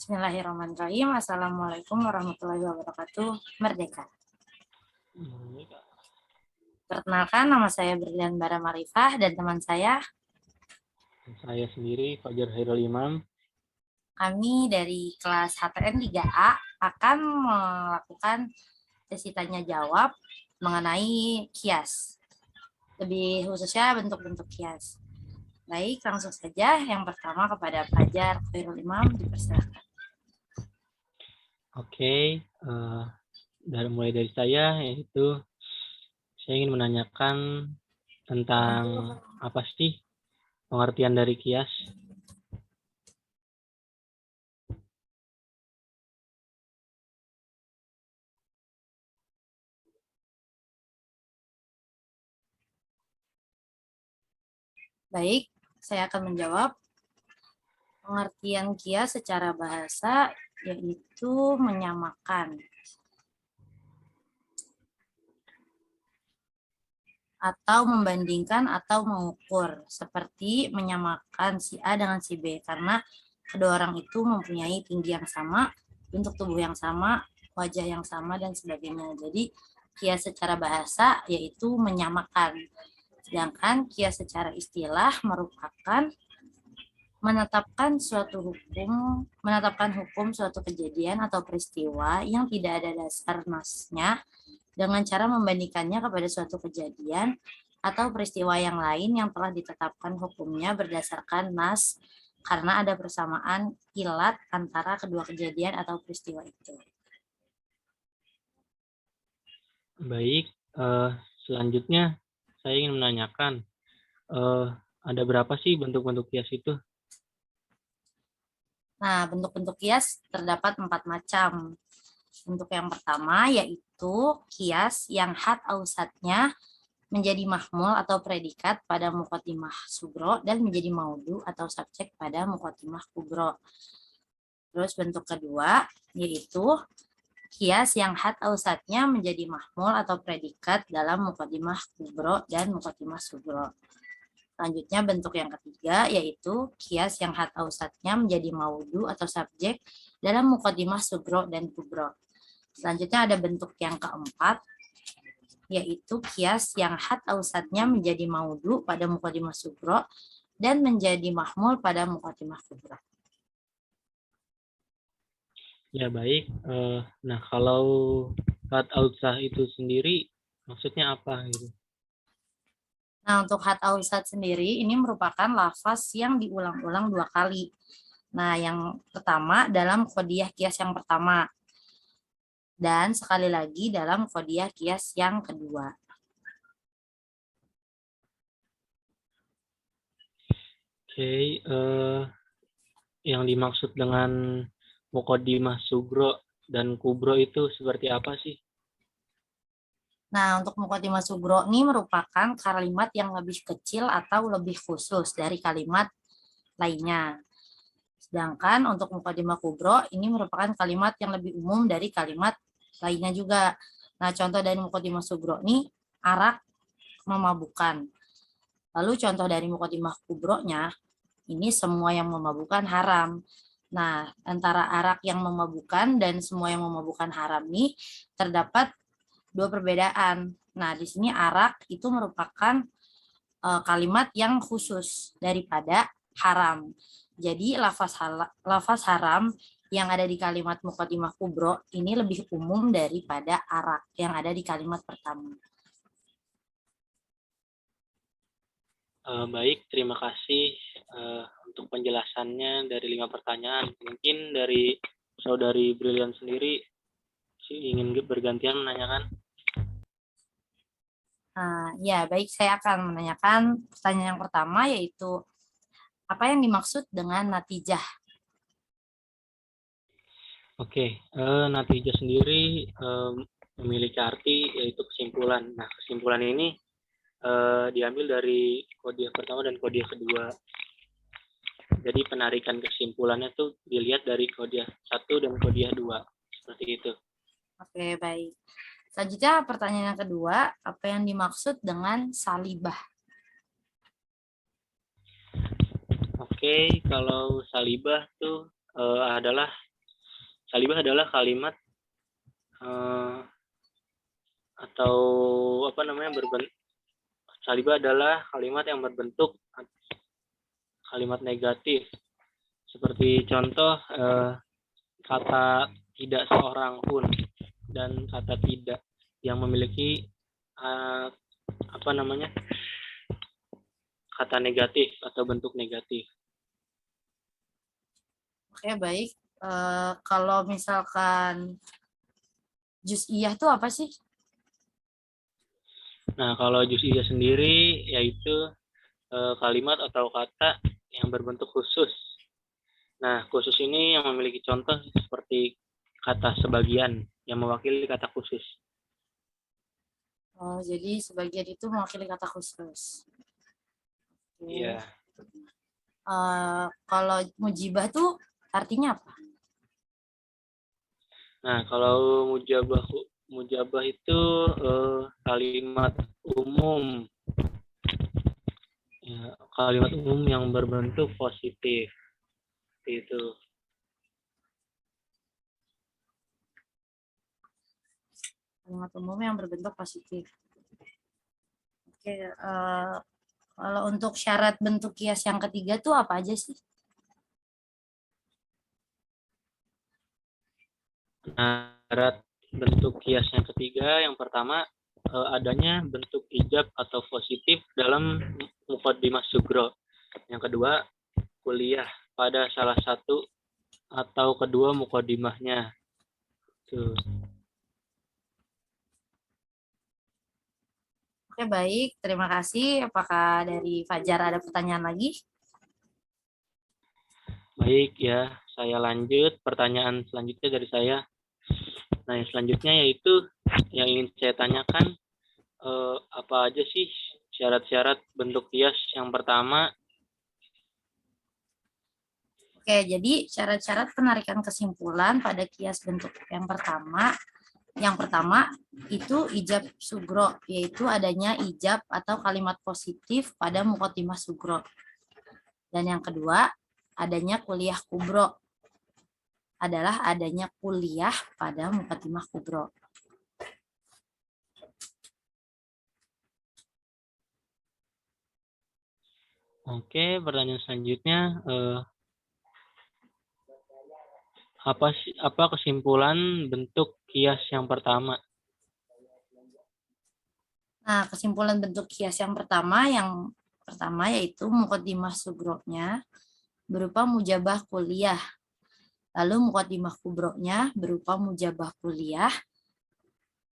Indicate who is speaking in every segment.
Speaker 1: Bismillahirrahmanirrahim. Assalamualaikum warahmatullahi wabarakatuh. Merdeka. Perkenalkan, nama saya Brilian Bara Marifah dan teman saya.
Speaker 2: Saya sendiri, Fajar Hairul Imam.
Speaker 1: Kami dari kelas HTN 3A akan melakukan sesi tanya jawab mengenai kias. Lebih khususnya bentuk-bentuk kias. Baik, langsung saja. Yang pertama kepada Fajar Hairul Imam, dipersilakan.
Speaker 2: Oke, mulai dari saya, yaitu saya ingin menanyakan tentang apa sih pengertian dari kias.
Speaker 1: Baik, saya akan menjawab. Pengertian kias secara bahasa yaitu menyamakan atau membandingkan atau mengukur, seperti menyamakan si A dengan si B, karena kedua orang itu mempunyai tinggi yang sama, bentuk tubuh yang sama, wajah yang sama, dan sebagainya. Jadi kias secara bahasa yaitu menyamakan, sedangkan kias secara istilah merupakan menetapkan hukum suatu kejadian atau peristiwa yang tidak ada dasar nasnya dengan cara membandingkannya kepada suatu kejadian atau peristiwa yang lain yang telah ditetapkan hukumnya berdasarkan nas karena ada persamaan ilat antara kedua kejadian atau peristiwa itu.
Speaker 2: Baik, selanjutnya saya ingin menanyakan, ada berapa sih bentuk-bentuk kias itu?
Speaker 1: Nah, bentuk-bentuk kias terdapat 4 macam. Bentuk yang pertama yaitu kias yang had ausatnya menjadi mahmul atau predikat pada muqaddimah sugro dan menjadi maudu atau subjek pada muqaddimah kubro. Terus bentuk kedua yaitu kias yang had ausatnya menjadi mahmul atau predikat dalam muqaddimah kubro dan muqaddimah sugro. Selanjutnya bentuk yang ketiga yaitu kias yang had ausatnya menjadi maudu atau subjek dalam muqaddimah sugro dan kubro. Selanjutnya ada bentuk yang keempat yaitu kias yang had ausatnya menjadi maudu pada muqaddimah sugro dan menjadi mahmul pada muqaddimah kubro.
Speaker 2: Ya baik, nah kalau had ausah itu sendiri maksudnya apa gitu?
Speaker 1: Nah, untuk had ausat sendiri ini merupakan lafaz yang diulang-ulang 2 kali. Nah, yang pertama dalam qodiyah kias yang pertama dan sekali lagi dalam qodiyah kias yang kedua.
Speaker 2: Oke, yang dimaksud dengan muqaddimah sugro dan kubro itu seperti apa sih?
Speaker 1: Nah, untuk muqaddimah sugro ini merupakan kalimat yang lebih kecil atau lebih khusus dari kalimat lainnya. Sedangkan untuk muqaddimah kubro ini merupakan kalimat yang lebih umum dari kalimat lainnya juga. Nah, contoh dari muqaddimah sugro ini arak memabukkan. Lalu contoh dari muqaddimah kubronya ini semua yang memabukkan haram. Nah, antara arak yang memabukkan dan semua yang memabukkan haram ini terdapat 2 perbedaan. Nah, di sini arak itu merupakan kalimat yang khusus daripada haram. Jadi lafaz haram yang ada di kalimat muqaddimah kubro ini lebih umum daripada arak yang ada di kalimat pertama.
Speaker 2: Baik, terima kasih untuk penjelasannya dari 5 pertanyaan. Mungkin dari saudari Brilian sendiri ingin bergantian menanyakan.
Speaker 1: Ya, baik, saya akan menanyakan pertanyaan yang pertama yaitu apa yang dimaksud dengan natijah?
Speaker 2: Oke, natijah sendiri memiliki arti yaitu kesimpulan. Nah, kesimpulan ini diambil dari kodiah pertama dan kodiah kedua. Jadi penarikan kesimpulannya tuh dilihat dari kodiah 1 dan kodiah 2. Seperti itu.
Speaker 1: Oke, baik. Selanjutnya pertanyaan yang kedua, apa yang dimaksud dengan salibah?
Speaker 2: Oke, kalau salibah tuh adalah salibah adalah kalimat atau apa namanya salibah adalah kalimat yang berbentuk kalimat negatif. Seperti contoh kata tidak seorang pun dan kata tidak yang memiliki apa namanya kata negatif atau bentuk negatif.
Speaker 1: Oke, baik. Kalau misalkan juz'iyah itu apa sih?
Speaker 2: Nah, kalau juz'iyah sendiri yaitu kalimat atau kata yang berbentuk khusus. Nah, khusus ini yang memiliki contoh seperti kata sebagian yang mewakili kata khusus.
Speaker 1: Oh, jadi sebagian itu mewakili kata khusus.
Speaker 2: Iya.
Speaker 1: Kalau mujibah tuh artinya apa?
Speaker 2: Nah, kalau mujabah itu kalimat umum. Ya, kalimat umum yang berbentuk positif. Itu.
Speaker 1: Kalimat umum yang berbentuk positif. Oke, kalau untuk syarat bentuk kias yang ketiga tuh apa aja sih?
Speaker 2: Nah, syarat bentuk kias yang ketiga, yang pertama adanya bentuk ijab atau positif dalam muqaddimah sugro. Yang kedua, kuliah pada salah satu atau kedua muqaddimahnya. Tuh.
Speaker 1: Oke, baik. Terima kasih. Apakah dari Fajar ada pertanyaan lagi?
Speaker 2: Baik ya, saya lanjut. Pertanyaan selanjutnya dari saya. Nah, yang selanjutnya yaitu yang ingin saya tanyakan, apa aja sih syarat-syarat bentuk kias yang pertama?
Speaker 1: Oke, jadi syarat-syarat penarikan kesimpulan pada kias bentuk yang pertama itu ijab sugro, yaitu adanya ijab atau kalimat positif pada muqaddimah sugro. Dan yang kedua, adanya kuliah kubro, adalah adanya kuliah pada muqaddimah kubro.
Speaker 2: Oke, pertanyaan selanjutnya, apa kesimpulan bentuk kias yang pertama?
Speaker 1: Nah, kesimpulan bentuk kias yang pertama yaitu muqaddimah sugro-nya berupa mujabah kuliah. Lalu muqaddimah kubro-nya berupa mujabah kuliah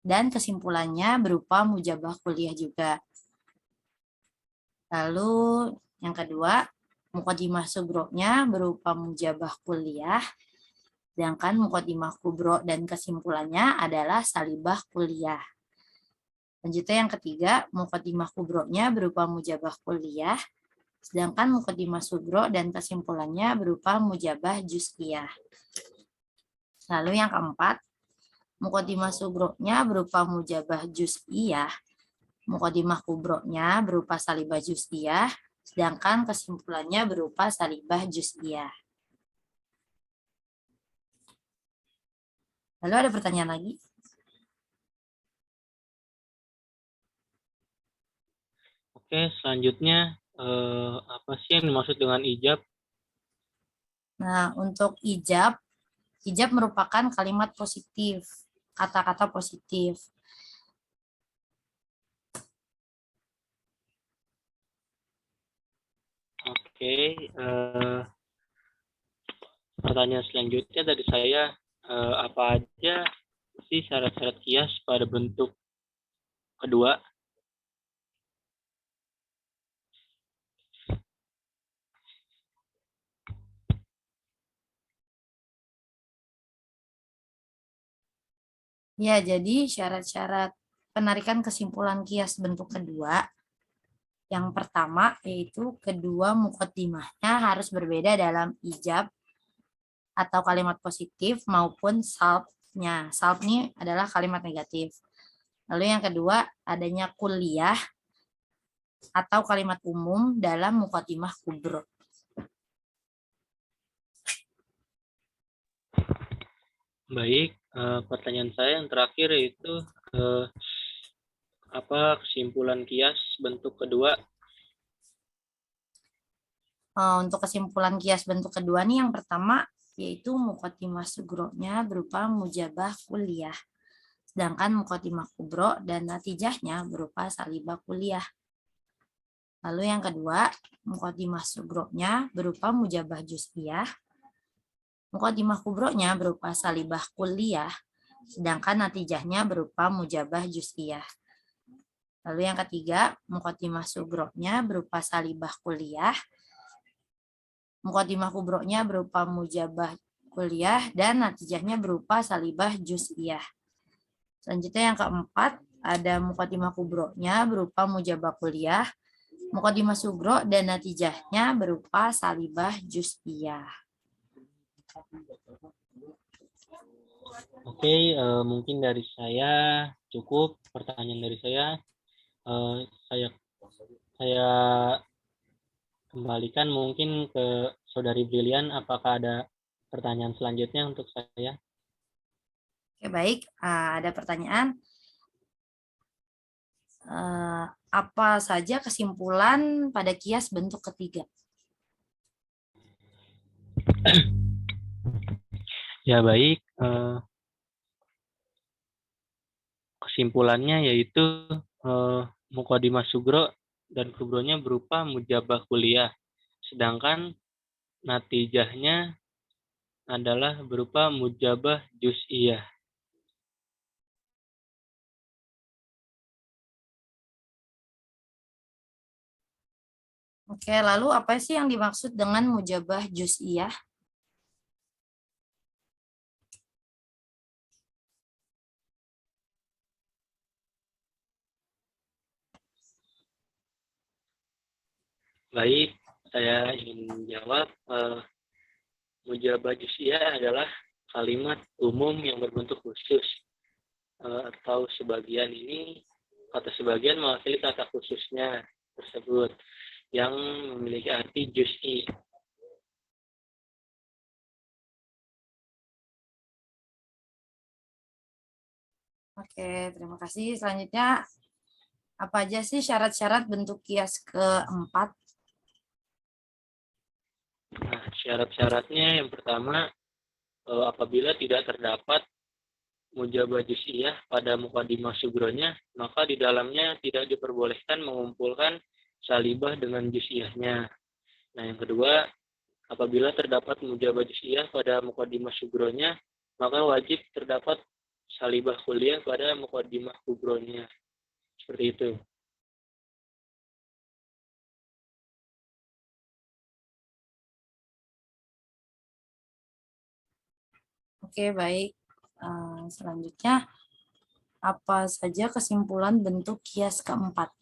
Speaker 1: dan kesimpulannya berupa mujabah kuliah juga. Lalu yang kedua, muqaddimah sugro-nya berupa mujabah kuliah, sedangkan muqaddimah kubro dan kesimpulannya adalah salibah kuliah. Lanjutnya yang ketiga, muqaddimah kubro-nya berupa mujabah kuliah, sedangkan muqaddimah sugro dan kesimpulannya berupa mujabah juz'iyah. Lalu yang keempat, muqaddimah sugro-nya berupa mujabah juz'iyah, muqaddimah kubro-nya berupa salibah juz'iyah, sedangkan kesimpulannya berupa salibah juz'iyah. Lalu ada pertanyaan lagi?
Speaker 2: Oke, selanjutnya apa sih yang dimaksud dengan ijab?
Speaker 1: Nah, untuk ijab merupakan kalimat positif, kata-kata positif.
Speaker 2: Oke, pertanyaan selanjutnya dari saya, apa aja sih syarat-syarat kias pada bentuk kedua?
Speaker 1: Ya, jadi syarat-syarat penarikan kesimpulan kias bentuk kedua, yang pertama yaitu kedua muqaddimahnya harus berbeda dalam ijab atau kalimat positif maupun salbnya. Salb ini adalah kalimat negatif. Lalu yang kedua, adanya kuliah atau kalimat umum dalam muqaddimah kubro.
Speaker 2: Baik, pertanyaan saya yang terakhir yaitu apa kesimpulan kias bentuk kedua?
Speaker 1: Untuk kesimpulan kias bentuk kedua nih, yang pertama yaitu muqaddimah sugronya berupa mujabah kuliah. Sedangkan muqaddimah kubro dan natijahnya berupa salibah kuliah. Lalu yang kedua, muqaddimah sugronya berupa mujabah juz'iyah. Muqaddimah kubronya berupa salibah kuliah. Sedangkan natijahnya berupa mujabah juz'iyah. Lalu yang ketiga, muqaddimah sugronya berupa salibah kuliah. Muqaddimah kubronya berupa mujabah kuliah dan natijahnya berupa salibah juz'iyah. Selanjutnya yang keempat, ada muqaddimah kubronya berupa mujabah kuliah, muqaddimah sugro dan natijahnya berupa salibah juz'iyah.
Speaker 2: Oke, mungkin dari saya cukup pertanyaan dari saya. Saya kembalikan mungkin ke Saudari Brilian. Apakah ada pertanyaan selanjutnya untuk saya?
Speaker 1: Oke, baik. Ada pertanyaan. Apa saja kesimpulan pada kias bentuk ketiga?
Speaker 2: Ya baik, kesimpulannya yaitu muqaddimah sugro dan kubronya berupa mujabah kuliah, sedangkan natijahnya adalah berupa mujabah juz'iyah.
Speaker 1: Oke, lalu apa sih yang dimaksud dengan mujabah juz'iyah?
Speaker 2: Baik, saya ingin jawab. Mujabah juz'iyah adalah kalimat umum yang berbentuk khusus, atau sebagian ini, kata sebagian mewakili kata khususnya tersebut yang memiliki arti juz'i.
Speaker 1: Oke, terima kasih. Selanjutnya, apa aja sih syarat-syarat bentuk kias keempat?
Speaker 2: Nah, syarat-syaratnya yang pertama, apabila tidak terdapat mujabah juz'iyah pada muqaddimah sugronya, maka di dalamnya tidak diperbolehkan mengumpulkan salibah dengan juz'iyahnya. Nah, yang kedua, apabila terdapat mujabah juz'iyah pada muqaddimah sugronya, maka wajib terdapat salibah kuliah pada muqaddimah kubronya. Seperti itu.
Speaker 1: Oke, baik. Selanjutnya, apa saja kesimpulan bentuk kias keempat?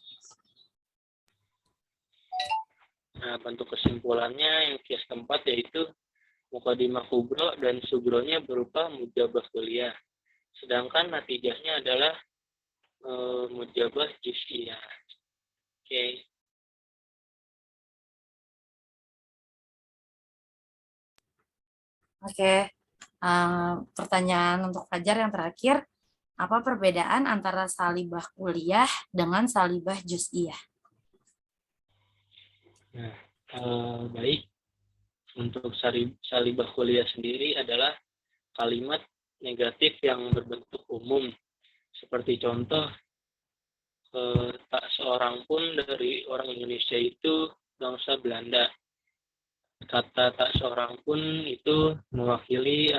Speaker 2: Nah, bentuk kesimpulannya yang kias keempat yaitu muqaddimah kubro dan sugronya berupa mujabah kuliah. Sedangkan natijahnya adalah mujabah juz'iyah. Oke.
Speaker 1: Oke, pertanyaan untuk Fajar yang terakhir, apa perbedaan antara salibah kuliah dengan salibah juz'iyah?
Speaker 2: Nah, baik. Untuk salibah kuliah sendiri adalah kalimat negatif yang berbentuk umum. Seperti contoh, tak seorang pun dari orang Indonesia itu bangsa Belanda. Kata tak seorang pun itu mewakili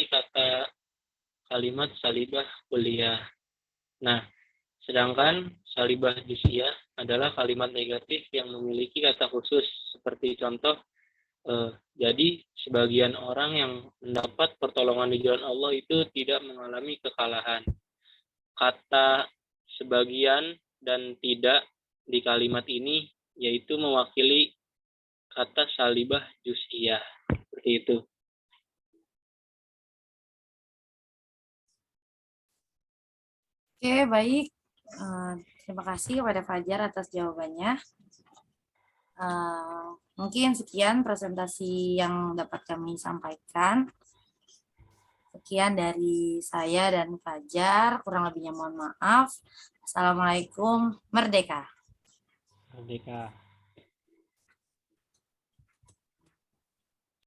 Speaker 2: kata kalimat salibah kuliah. Nah, sedangkan salibah juz'iyah adalah kalimat negatif yang memiliki kata khusus. Seperti contoh, jadi sebagian orang yang mendapat pertolongan di jalan Allah itu tidak mengalami kekalahan. Kata sebagian dan tidak di kalimat ini yaitu mewakili kata salibah juz'iyah. Seperti itu.
Speaker 1: Oke, baik. Terima kasih kepada Fajar atas jawabannya. Mungkin sekian presentasi yang dapat kami sampaikan. Sekian dari saya dan Fajar, kurang lebihnya mohon maaf. Assalamualaikum, merdeka.
Speaker 2: Merdeka.